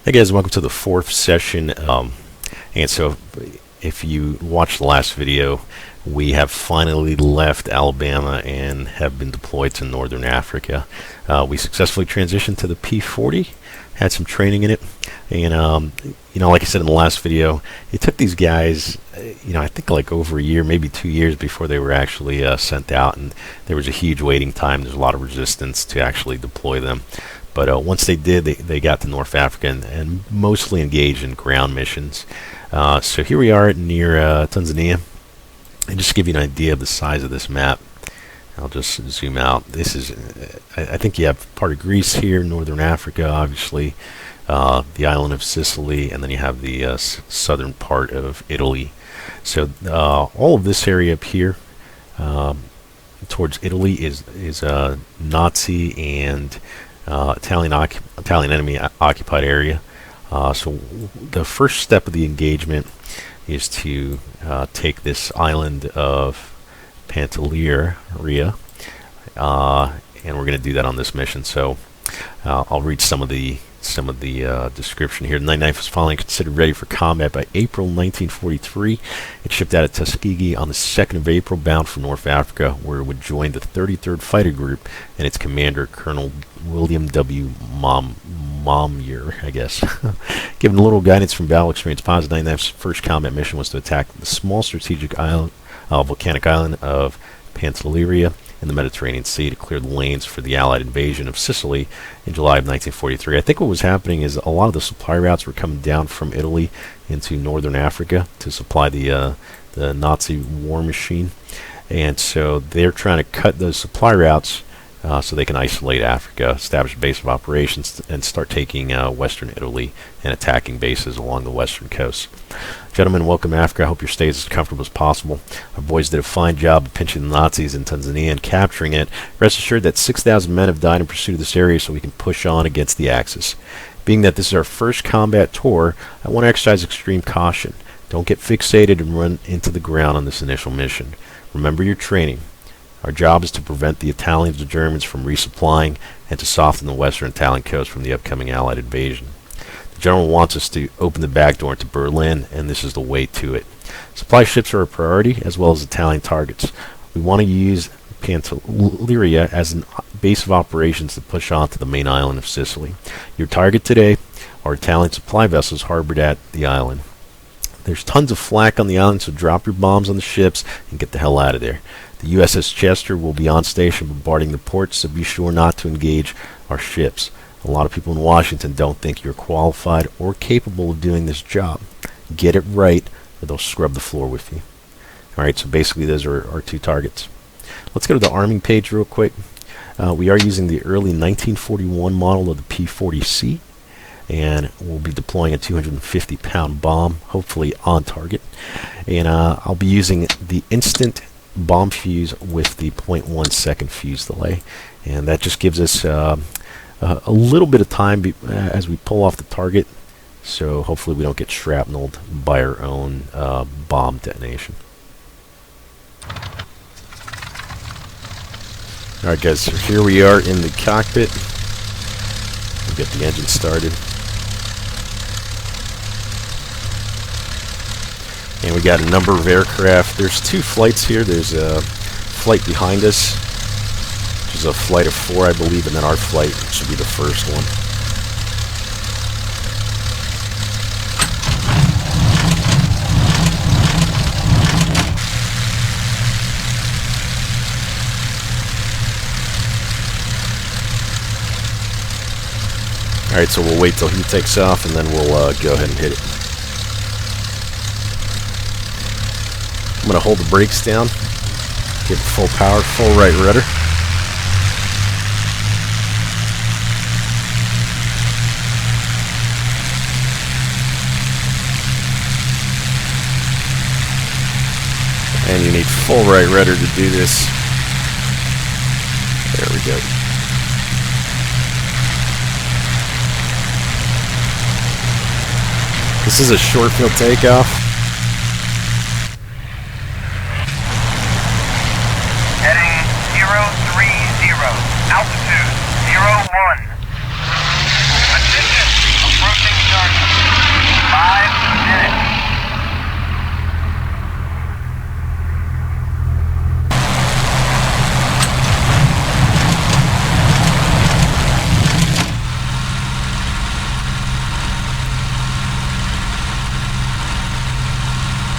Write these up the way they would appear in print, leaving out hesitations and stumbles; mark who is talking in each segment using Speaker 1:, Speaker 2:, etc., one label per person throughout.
Speaker 1: Hey guys, welcome to the fourth session. And so if you watched the last video, we have finally left Alabama and have been deployed to Northern Africa. We successfully transitioned to the P-40, had some training in it, and like I said in the last video, it took these guys, I think like over a year, maybe 2 years before they were actually sent out, and there was a huge waiting time. There's a lot of resistance to actually deploy them. But once they did, they got to North Africa and mostly engaged in ground missions. So here we are near Tanzania. And just to give you an idea of the size of this map, I'll just zoom out. This is, I think you have part of Greece here, Northern Africa, obviously, the island of Sicily, and then you have the southern part of Italy. So all of this area up here towards Italy is Nazi and Italian enemy occupied area. So the first step of the engagement is to take this island of Pantelleria, and we're going to do that on this mission. So I'll read some of the description here. The 99th was finally considered ready for combat by April 1943. It shipped out of Tuskegee on the 2nd of April, bound for North Africa, where it would join the 33rd Fighter Group and its commander, Colonel William W. Momyer, I guess. Given a little guidance from battle experience, Paz 99's first combat mission was to attack the small strategic volcanic island of Pantelleria in the Mediterranean Sea to clear the lanes for the Allied invasion of Sicily in July of 1943. I think what was happening is a lot of the supply routes were coming down from Italy into Northern Africa to supply the Nazi war machine, and so they're trying to cut those supply routes so they can isolate Africa, establish a base of operations, and start taking Western Italy and attacking bases along the western coast. Gentlemen, welcome to Africa. I hope your stay is as comfortable as possible. Our boys did a fine job of pinching the Nazis in Tanzania and capturing it. Rest assured that 6,000 men have died in pursuit of this area so we can push on against the Axis. Being that this is our first combat tour, I want to exercise extreme caution. Don't get fixated and run into the ground on this initial mission. Remember your training. Our job is to prevent the Italians or Germans from resupplying and to soften the western Italian coast from the upcoming Allied invasion. The General wants us to open the back door into Berlin, and this is the way to it. Supply ships are a priority, as well as Italian targets. We want to use Pantelleria as a base of operations to push on to the main island of Sicily. Your target today are Italian supply vessels harbored at the island. There's tons of flak on the island, so drop your bombs on the ships and get the hell out of there. The USS Chester will be on station bombarding the ports, so be sure not to engage our ships. A lot of people in Washington don't think you're qualified or capable of doing this job. Get it right, or they'll scrub the floor with you. Alright, so basically those are our two targets. Let's go to the arming page real quick. We are using the early 1941 model of the P-40C, and we'll be deploying a 250-pound bomb, hopefully on target. And I'll be using the instant bomb fuse with the 0.1 second fuse delay, and that just gives us a little bit of time as we pull off the target, so hopefully we don't get shrapnelled by our own bomb detonation. Alright guys, so here we are in the cockpit. We'll get the engine started. And we got a number of aircraft. There's two flights here. There's a flight behind us, which is a flight of 4, I believe, and then our flight should be the first one. Alright, so we'll wait till he takes off, and then we'll go ahead and hit it. I'm going to hold the brakes down, give it full power, full right rudder. And you need full right rudder to do this. There we go. This is a short field takeoff.
Speaker 2: Heading 030, altitude 01. Attention, approaching target.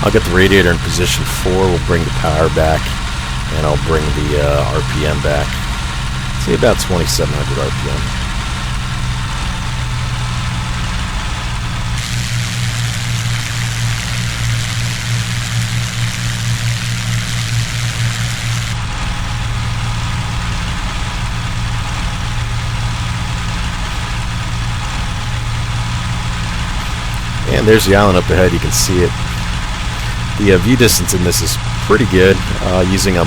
Speaker 1: I'll get the radiator in position 4. We'll bring the power back, and I'll bring the RPM back. See, about 2,700 RPM. And there's the island up ahead. You can see it. The view distance in this is pretty good, using a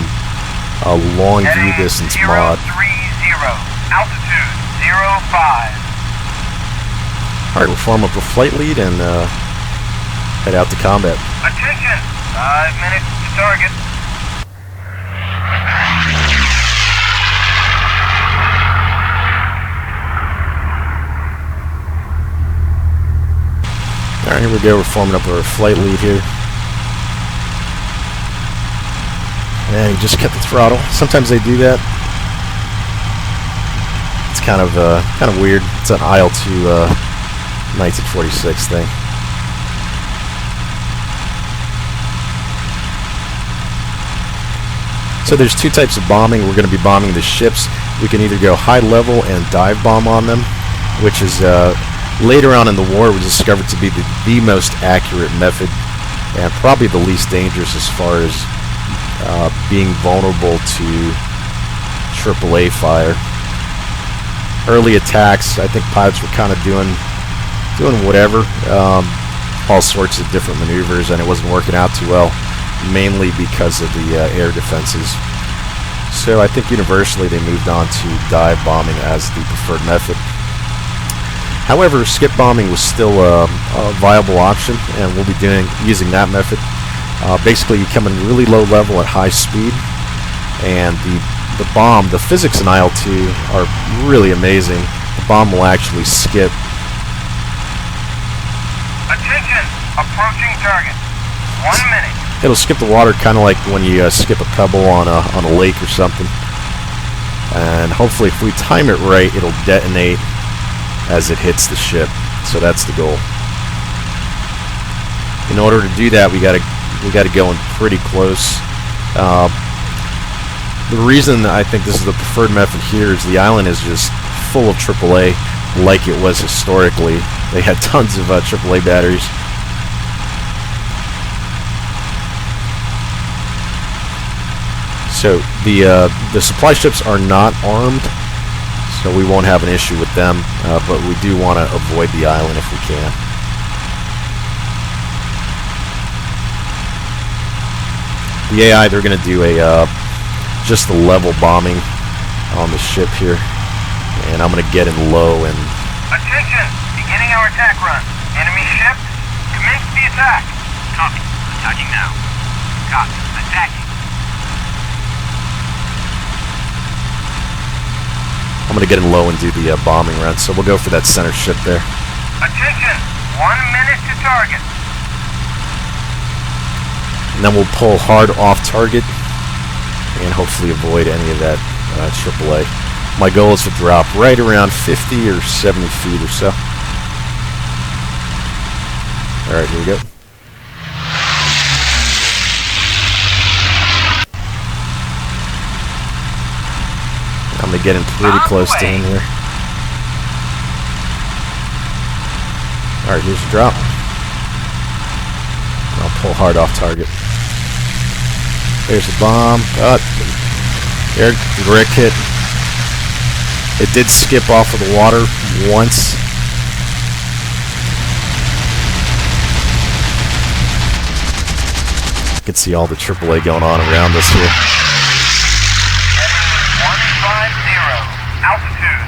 Speaker 1: long view distance mod.
Speaker 2: 030, altitude 05.
Speaker 1: Alright, we'll form up a flight lead and head out to combat.
Speaker 2: Attention! 5 minutes to target.
Speaker 1: Alright, here we go. We're forming up our flight lead here. And you just cut the throttle. Sometimes they do that. It's kind of weird. It's an IL-2 1946 thing. So there's two types of bombing. We're going to be bombing the ships. We can either go high level and dive bomb on them, which is later on in the war was discovered to be the most accurate method and probably the least dangerous as far as being vulnerable to AAA fire. Early attacks, I think pilots were kind of doing whatever, all sorts of different maneuvers, and it wasn't working out too well, mainly because of the air defenses. So I think universally they moved on to dive bombing as the preferred method. However, skip bombing was still a viable option, and we'll be using that method. Basically, you come in really low level at high speed, and the physics in IL-2 are really amazing. The bomb will actually skip.
Speaker 2: Attention! Approaching target. 1 minute.
Speaker 1: It'll skip the water, kind of like when you skip a pebble on a lake or something. And hopefully, if we time it right, it'll detonate as it hits the ship. So that's the goal. In order to do that, we got to go in pretty close. The reason I think this is the preferred method here is the island is just full of AAA, like it was historically. They had tons of AAA batteries. So the supply ships are not armed, so we won't have an issue with them, but we do want to avoid the island if we can. The AI, they're going to do just a level bombing on the ship here, and I'm going to get in low and...
Speaker 2: Attention! Beginning our attack run. Enemy ship, commence the attack. Copy. Attacking now. Copy. Attacking.
Speaker 1: I'm going to get in low and do the bombing run, so we'll go for that center ship there.
Speaker 2: Attention! 1 minute to target.
Speaker 1: And then we'll pull hard off target and hopefully avoid any of that AAA. My goal is to drop right around 50 or 70 feet or so. Alright, here we go. I'm going to get in pretty close to him here. Alright, here's the drop. I'll pull hard off target. There's the bomb. There, direct hit. It did skip off of the water once. You can see all the AAA going on around us here.
Speaker 2: Heading 150, altitude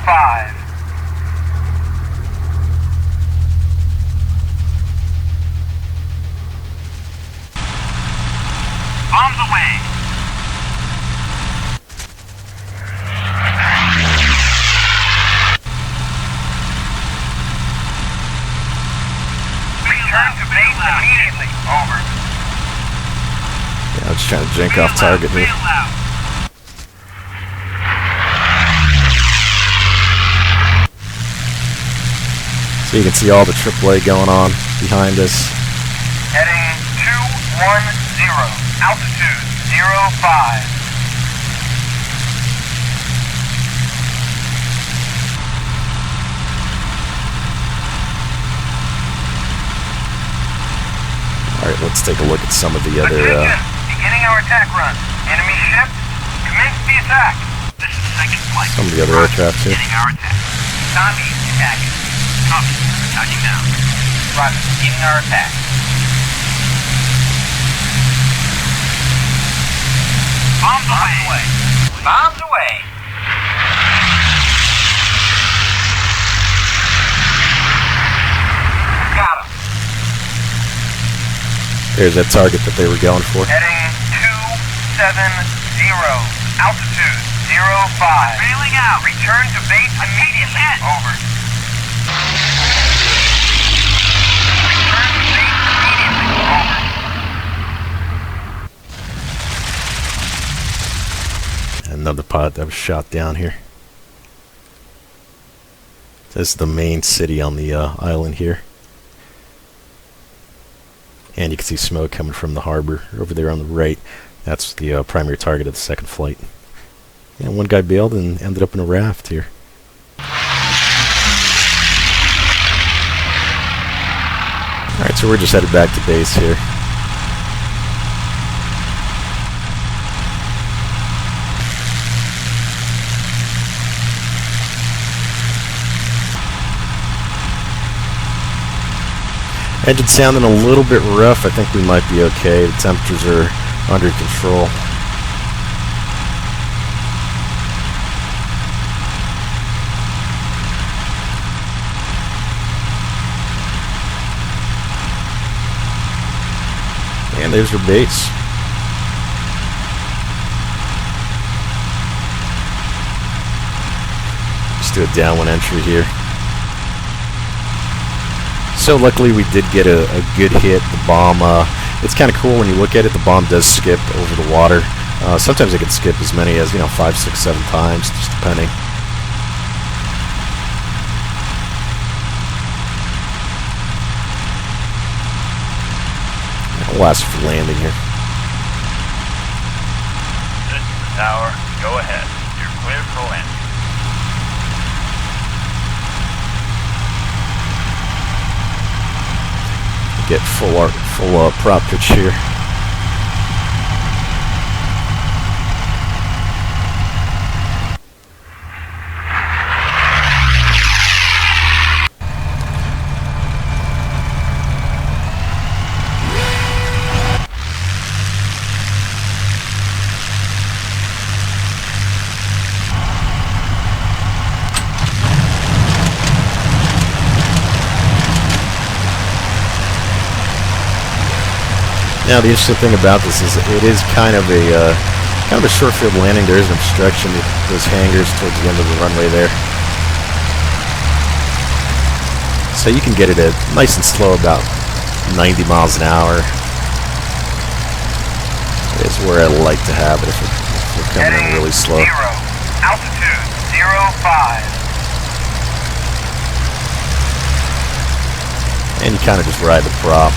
Speaker 2: 05. Bombs away. Return to base immediately. Over.
Speaker 1: Yeah, I'm just trying to jank off target here. So you can see all the AAA going on behind us.
Speaker 2: Heading altitude 05.
Speaker 1: Alright, let's take a look at some of the other...
Speaker 2: Attention! Beginning our attack run. Enemy ship, commence the attack. This is second flight.
Speaker 1: Some of the other aircraft here.
Speaker 2: Beginning our attack. Copy, attacking. Copy, attacking now. Roger, beginning our attack. Bombs away. Bombs away. Got him.
Speaker 1: There's that target that they were going for.
Speaker 2: Heading 270. Altitude 05. Bailing out. Return to base immediately. Over. Return to base immediately. Over.
Speaker 1: Another pilot that was shot down here. This is the main city on the island here. And you can see smoke coming from the harbor over there on the right. That's the primary target of the second flight. And one guy bailed and ended up in a raft here. Alright, so we're just headed back to base here. Engine sounding a little bit rough. I think we might be okay. The temperatures are under control. And there's our base. Just do a downwind entry here. So luckily we did get a good hit. The bomb, it's kind of cool when you look at it. The bomb does skip over the water. Sometimes it can skip as many as, 5, 6, 7 times, just depending. It'll last for landing here.
Speaker 2: This is the tower. Go ahead. You're cleared for landing.
Speaker 1: Get full prop pitch here. Now the interesting thing about this is it is kind of a short field landing. There is an obstruction with those hangars towards the end of the runway there, so you can get it at nice and slow, about 90 miles an hour. Is where I like to have it if we're coming in really slow.
Speaker 2: Altitude 05.
Speaker 1: And you kind of just ride the prop.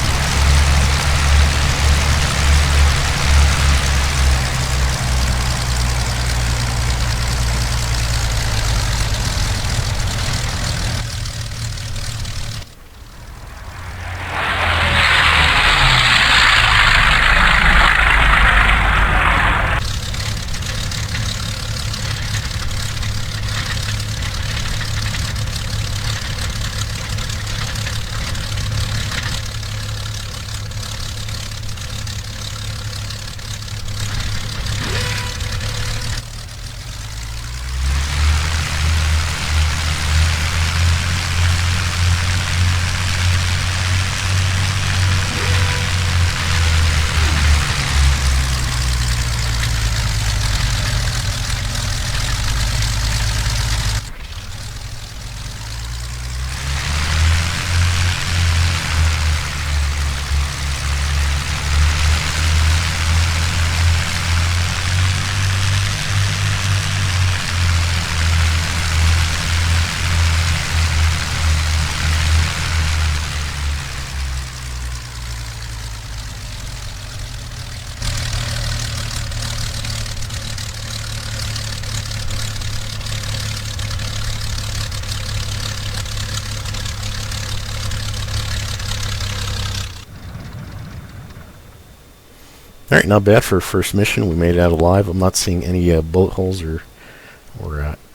Speaker 1: Alright, not bad for a first mission. We made it out alive. I'm not seeing any bullet holes or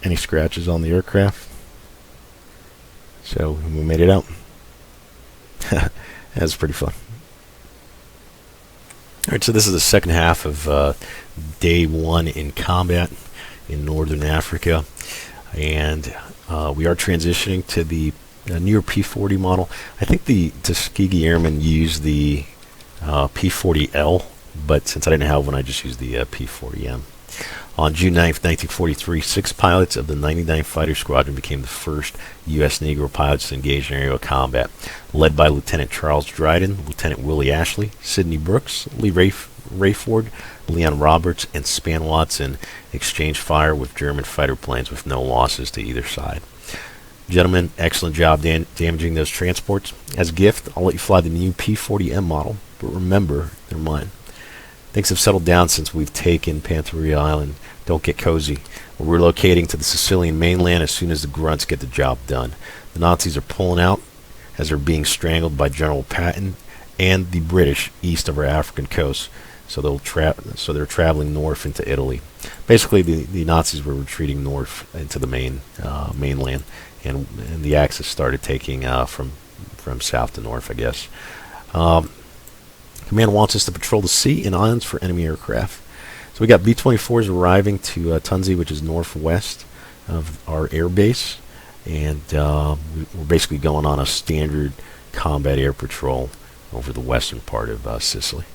Speaker 1: any scratches on the aircraft. So we made it out. That was pretty fun. Alright, so this is the second half of day 1 in combat in Northern Africa. And we are transitioning to the newer P-40 model. I think the Tuskegee Airmen used the P-40L, but since I didn't have one, I just used the P-40M. On June 9th, 1943, 6 pilots of the 99th Fighter Squadron became the first U.S. Negro pilots to engage in aerial combat, led by Lieutenant Charles Dryden, Lieutenant Willie Ashley, Sidney Brooks, Lee Rayford, Leon Roberts, and Span Watson exchanged fire with German fighter planes with no losses to either side. Gentlemen, excellent job damaging those transports. As a gift, I'll let you fly the new P-40M model, but remember, they're mine. Things have settled down since we've taken Pantelleria Island. Don't get cozy. We're relocating to the Sicilian mainland as soon as the grunts get the job done. The Nazis are pulling out as they're being strangled by General Patton and the British east of our African coast. So they're traveling north into Italy. Basically, the Nazis were retreating north into the mainland, and the Axis started taking from south to north, I guess. Command wants us to patrol the sea and islands for enemy aircraft. So we got B-24s arriving to Tuskegee, which is northwest of our air base, and we're basically going on a standard combat air patrol over the western part of Sicily.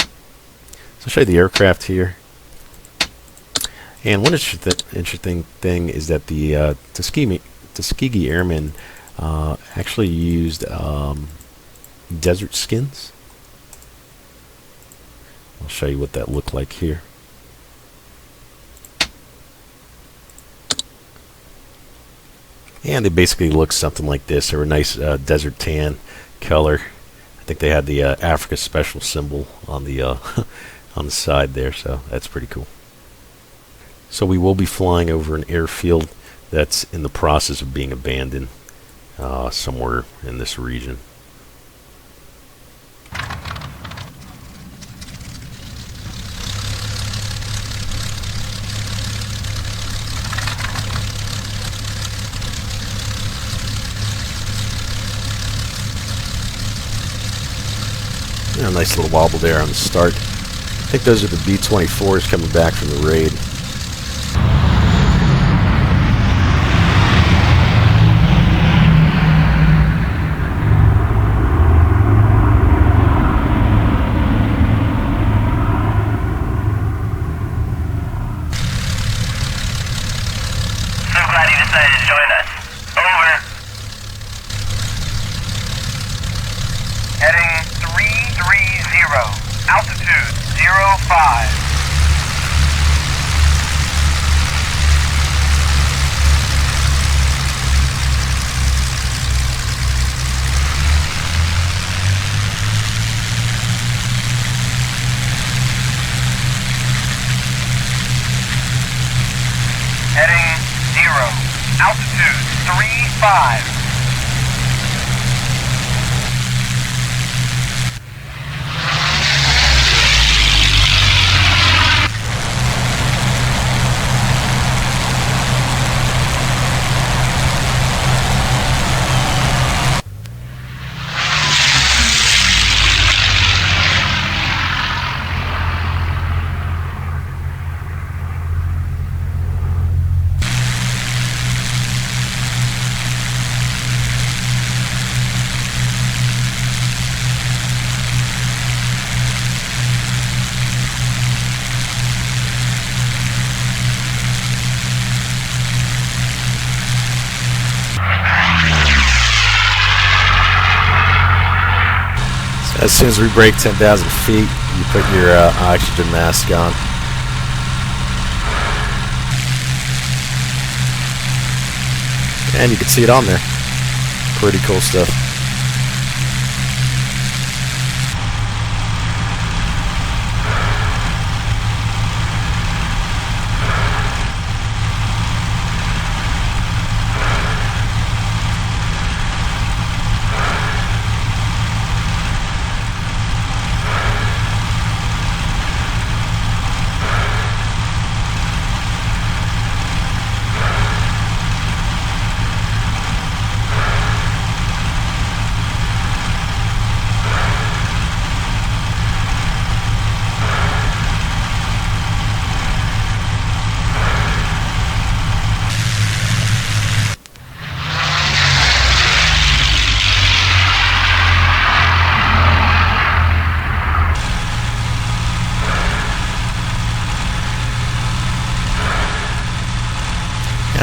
Speaker 1: So I'll show you the aircraft here. And one interesting thing is that the Tuskegee Airmen actually used desert skins. I'll show you what that looked like here. And they basically look something like this. They were a nice desert tan color. I think they had the Africa special symbol on the on the side there, so that's pretty cool. So we will be flying over an airfield that's in the process of being abandoned somewhere in this region. A nice little wobble there on the start. I think those are the B-24s coming back from the raid.
Speaker 2: So glad you decided to join us. Over. Heading 330. Altitude 05. Heading 0. Altitude 35.
Speaker 1: As soon as we break 10,000 feet, you put your oxygen mask on. And you can see it on there. Pretty cool stuff.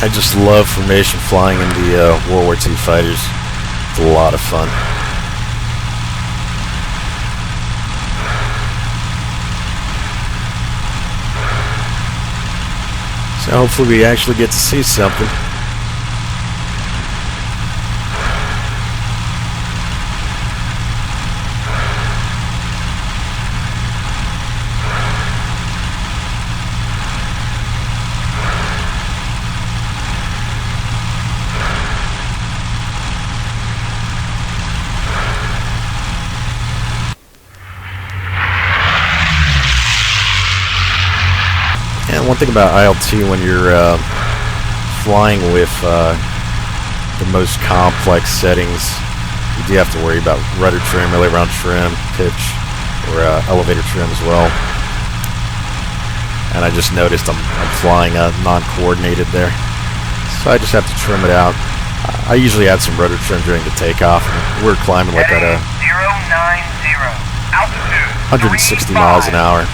Speaker 1: I just love formation flying in the World War II fighters. It's a lot of fun. So hopefully we actually get to see something. And one thing about IL-2, when you're flying with the most complex settings, you do have to worry about rudder trim, relay round trim, pitch, or elevator trim as well. And I just noticed I'm flying non-coordinated there, so I just have to trim it out. I usually add some rudder trim during the takeoff. We're climbing like at
Speaker 2: 090, altitude
Speaker 1: 160 miles an hour.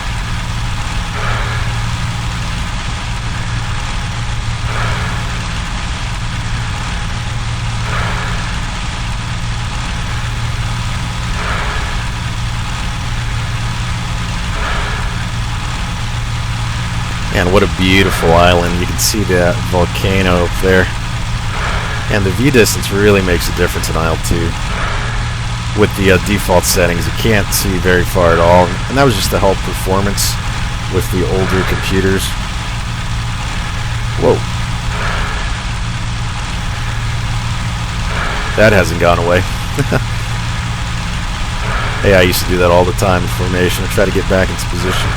Speaker 1: And what a beautiful island. You can see that volcano up there. And the view distance really makes a difference in IL-2. With the default settings, you can't see very far at all. And that was just to help performance with the older computers. Whoa. That hasn't gone away. Hey, I used to do that all the time in formation. I try to get back into position.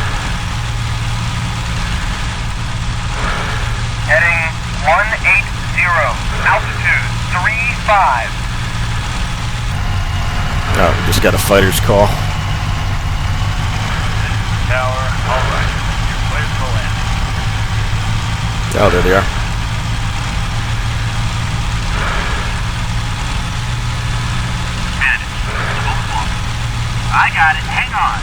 Speaker 2: Heading 180, altitude 35.
Speaker 1: Oh, we just got a fighter's call.
Speaker 2: Tower, all right. You're cleared for landing.
Speaker 1: Oh, there they are.
Speaker 2: Bandits, I got it. Hang on.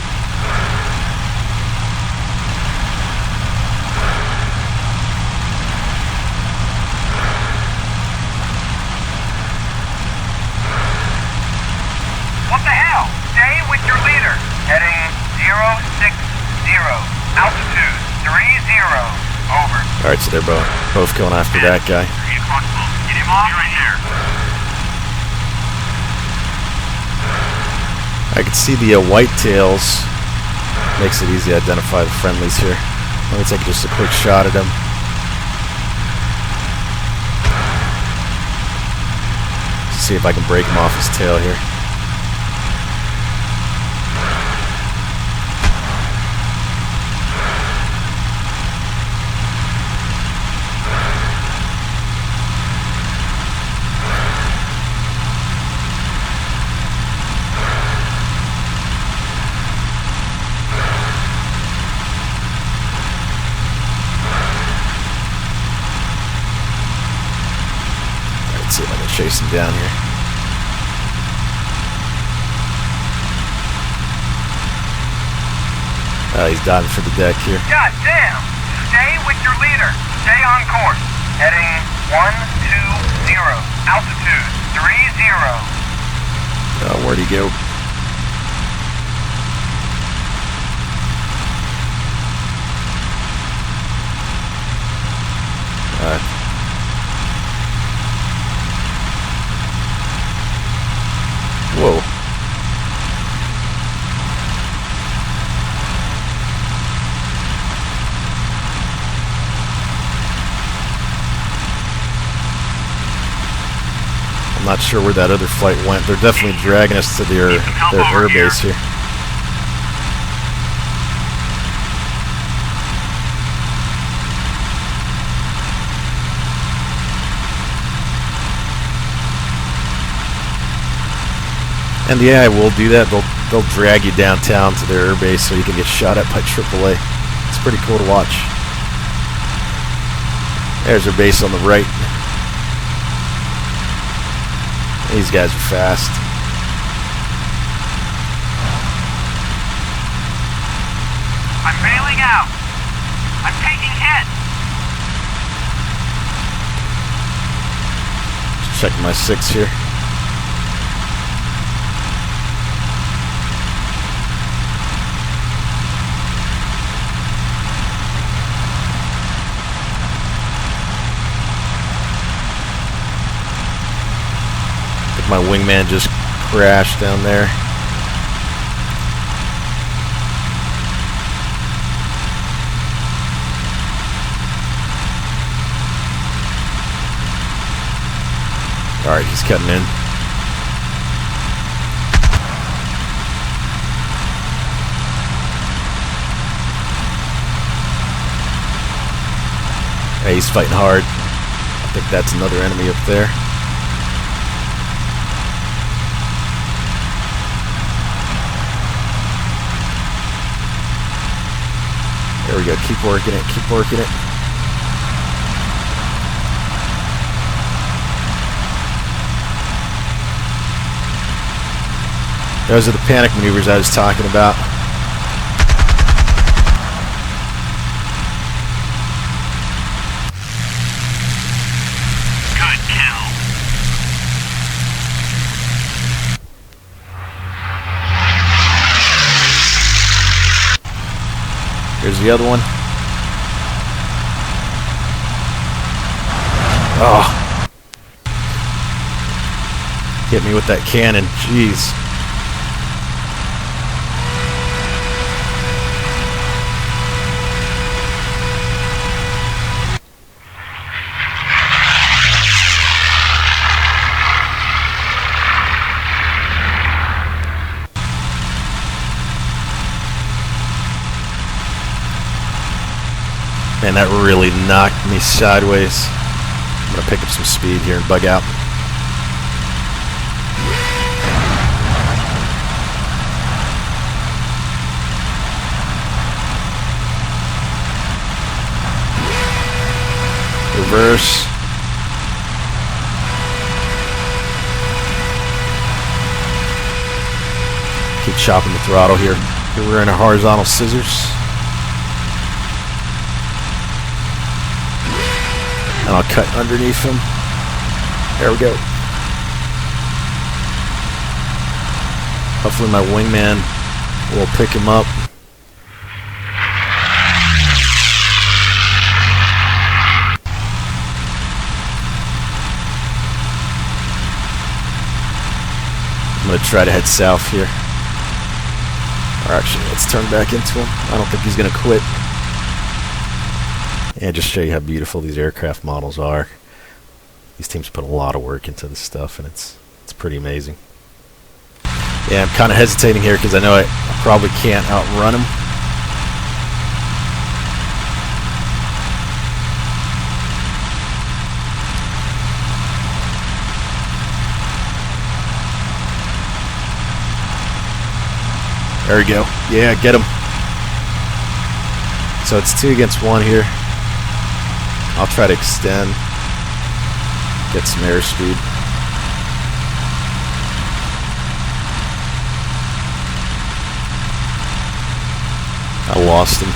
Speaker 2: What the hell? Stay with your leader. Heading 060, altitude 30. Over.
Speaker 1: Alright, so they're both going after that guy.
Speaker 2: 3 o'clock boat. Get him off. Right there.
Speaker 1: I can see the white tails. Makes it easy to identify the friendlies here. Let me take just a quick shot at him. See if I can break him off his tail here. Let's see if I can chase him down here. He's diving for the deck here.
Speaker 2: God damn! Stay with your leader. Stay on course. Heading 120, altitude 30.
Speaker 1: Where'd he go? Whoa. I'm not sure where that other flight went. They're definitely dragging us to their air base here. And yeah, I will do that. They'll drag you downtown to their air base so you can get shot at by AAA. It's pretty cool to watch. There's their base on the right. These guys are fast.
Speaker 2: I'm bailing out. I'm taking hit.
Speaker 1: checking my 6 here. I think my wingman just crashed down there. Alright, he's cutting in. Hey, he's fighting hard. I think that's another enemy up there. There we go. Keep working it. Keep working it. Those are the panic maneuvers I was talking about.
Speaker 2: Good kill.
Speaker 1: Here's the other one. Oh. Hit me with that cannon. Jeez. Man, that really knocked me sideways. I'm gonna pick up some speed here and bug out. Reverse. Keep chopping the throttle here. Here we're in a horizontal scissors. And I'll cut underneath him. There we go. Hopefully my wingman will pick him up. I'm going to try to head south here. Or actually, let's turn back into him. I don't think he's going to quit. And just show you how beautiful these aircraft models are. These teams put a lot of work into this stuff, and it's pretty amazing. Yeah, I'm kind of hesitating here because I know I probably can't outrun him. There we go. Yeah, get him. So it's 2 against 1 here. I'll try to extend, get some airspeed. I lost him.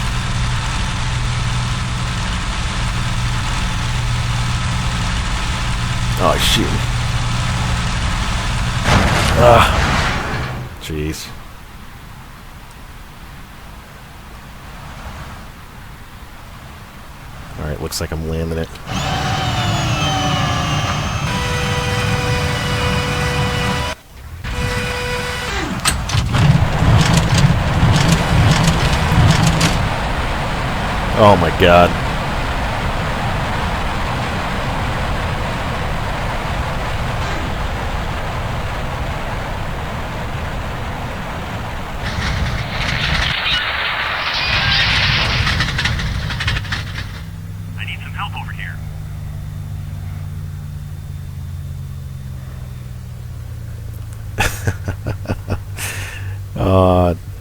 Speaker 1: Oh, he's shooting. Jeez. Alright, looks like I'm landing it. Oh my god.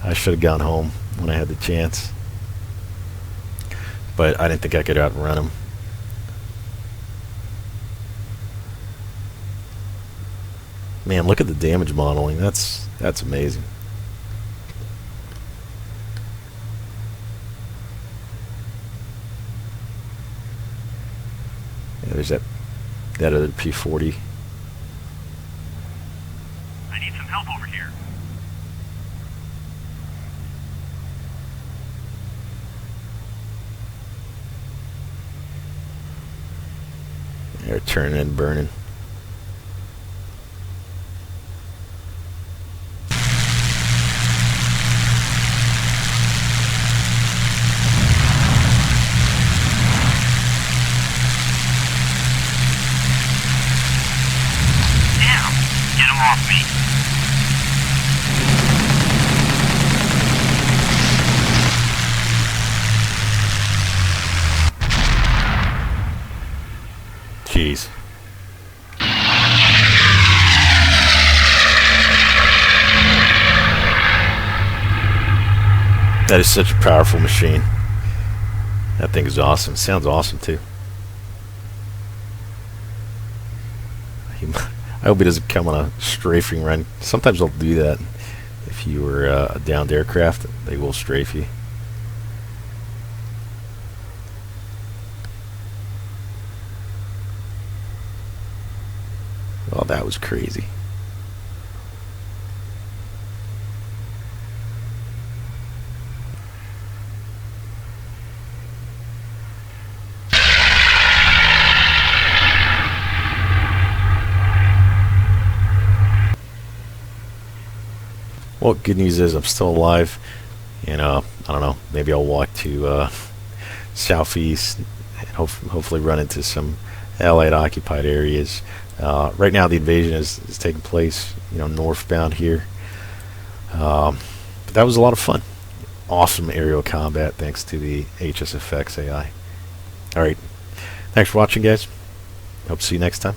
Speaker 1: I should have gone home when I had the chance. But I didn't think I could outrun him. Man, look at the damage modeling. That's amazing. Yeah, there's that other P-40
Speaker 2: I need some help over here.
Speaker 1: They're turning and burning.
Speaker 2: Get him off me.
Speaker 1: Jeez. That is such a powerful machine. That thing is awesome. It sounds awesome too. I hope he doesn't come on a strafing run. Sometimes they'll do that. If you were a downed aircraft, they will strafe you. Oh, that was crazy. Well, good news is I'm still alive, and I don't know, maybe I'll walk to southeast and hopefully run into some Allied occupied areas. Right now the invasion is taking place, northbound here. But that was a lot of fun. Awesome aerial combat thanks to the HSFX AI. Alright, thanks for watching, guys. Hope to see you next time.